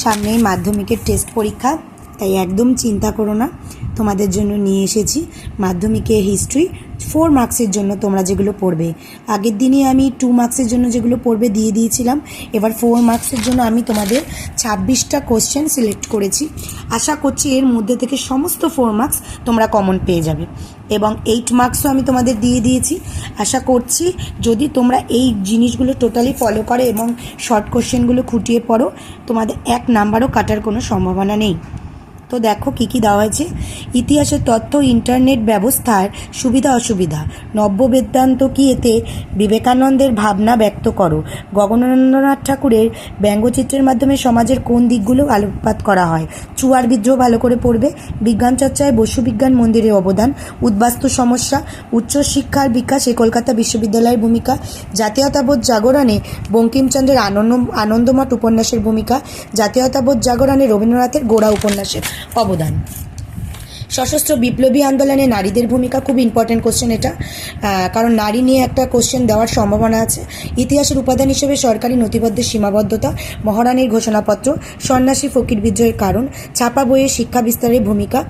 সামনেই মাধ্যমিকের টেস্ট পরীক্ষা, তাই একদম চিন্তা করো না। তোমাদের জন্য নিয়ে এসেছি মাধ্যমিকের হিস্ট্রি 4 মার্কসের জন্য তোমরা যেগুলো পড়বে। আগের দিনই আমি 2 মার্কসের জন্য যেগুলো পড়বে দিয়ে দিয়েছিলাম। এবার 4 মার্কসের জন্য আমি তোমাদের 26টা কোশ্চেন সিলেক্ট করেছি। আশা করছি এর মধ্যে থেকে সমস্ত 4 মার্কস তোমরা কমন পেয়ে যাবে, এবং 8 মার্কসও আমি তোমাদের দিয়ে দিয়েছি। আশা করছি যদি তোমরা এই জিনিসগুলো টোটালি ফলো করো এবং শর্ট কোশ্চেনগুলো খুঁটিয়ে পড়ো, তোমাদের 1 নাম্বারও কাটার কোনো সম্ভাবনা নেই। তো দেখো কী কী দেওয়া হয়েছে। ইতিহাসের তথ্য, ইন্টারনেট ব্যবস্থার সুবিধা অসুবিধা, নব্য বেদান্ত কি, এতে বিবেকানন্দের ভাবনা ব্যক্ত করো, গগনেন্দ্রনাথ ঠাকুরের ব্যঙ্গচিত্রের মাধ্যমে সমাজের কোন দিকগুলো আলোকপাত করা হয়, চুয়ার বিদ্রোহ ভালো করে পড়বে, বিজ্ঞান চর্চায় বসু বিজ্ঞান মন্দিরের অবদান, উদ্বাস্তু সমস্যা, উচ্চশিক্ষার বিকাশে কলকাতা বিশ্ববিদ্যালয়ের ভূমিকা, জাতীয়তাবোধ জাগরণে বঙ্কিমচন্দ্রের আনন্দমঠ উপন্যাসের ভূমিকা, জাতীয়তাবোধ জাগরণে রবীন্দ্রনাথের গোড়া উপন্যাসের অবদান, সশস্ত্র বিপ্লবী আন্দোলনে নারীদের ভূমিকা। খুব ইম্পর্টেন্ট কোশ্চেন এটা, কারণ নারী নিয়ে একটা কোশ্চেন দেওয়ার সম্ভাবনা আছে। ইতিহাসের উপাদান হিসেবে সরকারি নথিবদ্ধের সীমাবদ্ধতা, মহারানীর ঘোষণাপত্র, সন্ন্যাসী ফকির বিদ্রোহের কারণ, ছাপা বইয়ে শিক্ষা বিস্তারের ভূমিকা,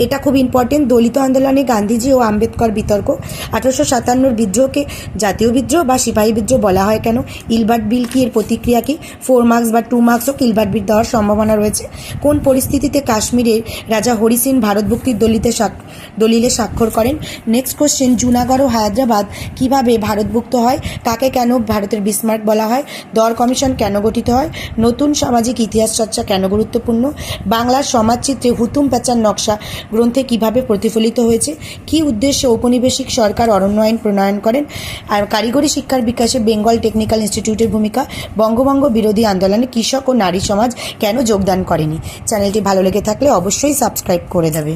এটা খুব ইম্পর্টেন্ট। দলিত আন্দোলনে গান্ধীজি ও আম্বেদকর বিতর্ক, 1857 বিদ্রোহকে জাতীয় বিদ্রোহ বা সিপাহী বিদ্রোহ বলা হয় কেন, ইলবার্ট বিল কি, এর প্রতিক্রিয়া কি। 4 মার্কস বা 2 মার্কসও ইলবার্ট বিল দেওয়ার সম্ভাবনা রয়েছে। কোন পরিস্থিতিতে কাশ্মীরের রাজা হরি সিং ভারতভুক্তির দলিলে স্বাক্ষর করেন। নেক্সট কোশ্চেন, জুনাগড় ও হায়দ্রাবাদ কিভাবে ভারতভুক্ত হয়, কাকে কেন ভারতের বিসমার্ক বলা হয়, দর কমিশন কেন গঠিত হয়, নতুন সামাজিক ইতিহাস চর্চা কেন গুরুত্বপূর্ণ, বাংলার সমাজচিত্রে হুতুম প্যাঁচার নকশা গ্রন্থে কিভাবে প্রতিফলিত হয়েছে, কী উদ্দেশ্যে ঔপনিবেশিক সরকার অরণ্য আইন প্রণয়ন করেন, আর কারিগরি শিক্ষার বিকাশে বেঙ্গল টেকনিক্যাল ইনস্টিটিউটের ভূমিকা, বঙ্গভঙ্গ বিরোধী আন্দোলনে কৃষক ও নারী সমাজ কেন যোগদান করেনি। চ্যানেলটি ভালো লেগে থাকলে অবশ্যই সাবস্ক্রাইব করে দেবে।